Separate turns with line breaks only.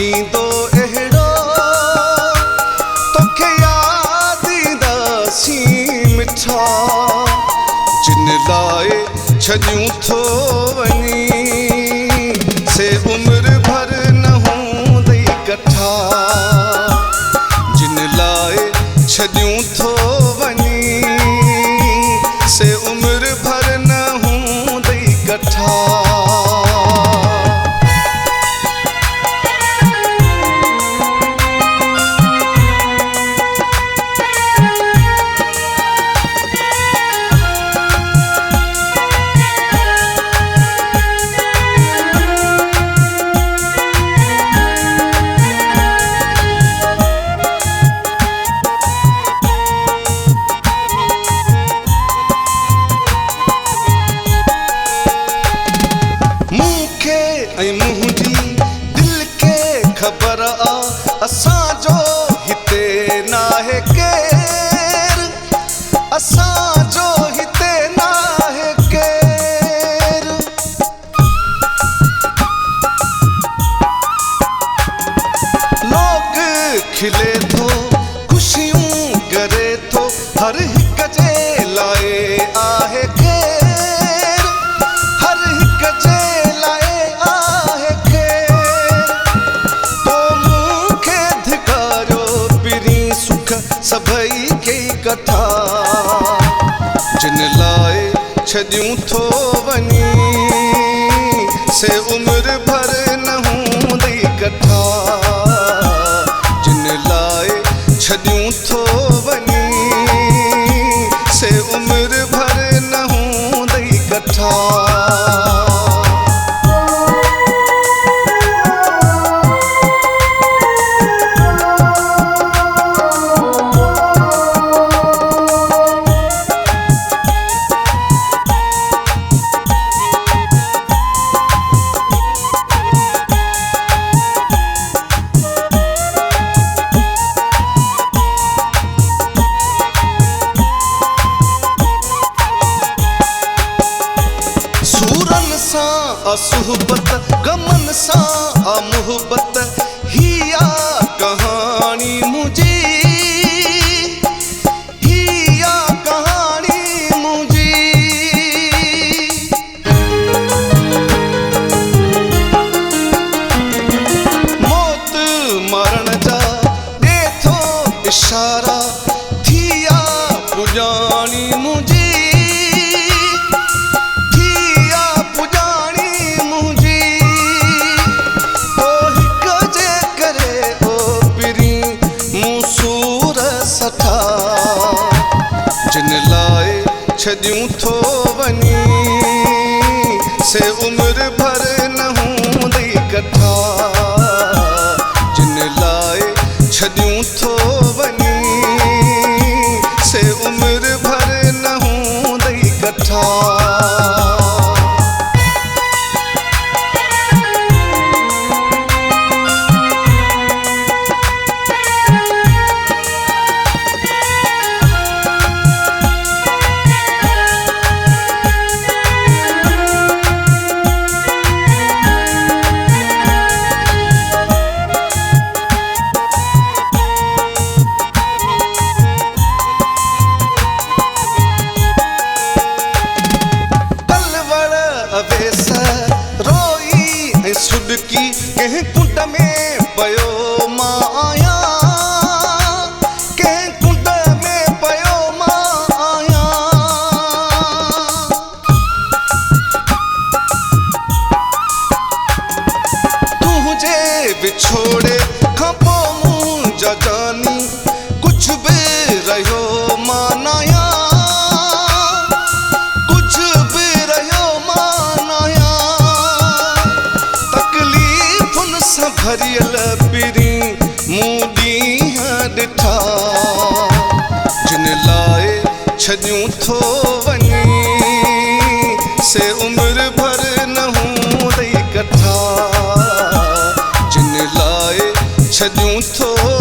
ईंदो अहिड़ो तोखे यादि ईंदासी मिठा जिन लाइ छॾियूं थो वञी से उम्र भर न हूंदई कठा जिन लाइ छॾियूं थो वञी से उम्र भर न हूंदई कठा मुंहिंजी दिल खे ख़बर आ असांजो हिते नाहे केर असांजो हिते नाहे केर लोग खिले थो खुशियूं करे थो हर हिक जे लाइ आहे केर हर हिक जे सभई के कथा जिन लाइ छॾियूं थो वञी से उम्र भर न हूंदई कठा जिन लाइ छॾियूं थो वञी से उम्र भर न हूंदई कठा सुहबत गमन सां मोहब्बत हिया कहानी मुझी हिया कहानी मुझी मौत मरण जा दे थो इशारा थिया पुॼाणी मुझी जिन लाइ छॾियूं थो वञी से उम्र भर न हूंदई कठा जिन लाइ छॾियूं थो वञी से उम्र भर न हूंदई कठा रोई सुडकी कंहिं कुंड में पयो मां आहियां कंहिं कुंड में पयो मां आहियां तुंहिंजे विछोड़े खां पोइ मुंहिंजा जानी कुझु बि रहियो मां नाहियां भरियल पिरी मूं ॾींहं ॾिठा जिन लाइ छॾियूं थो वञी से उम्र भर न हूंदई कठा जिन लाइ छॾियूं थो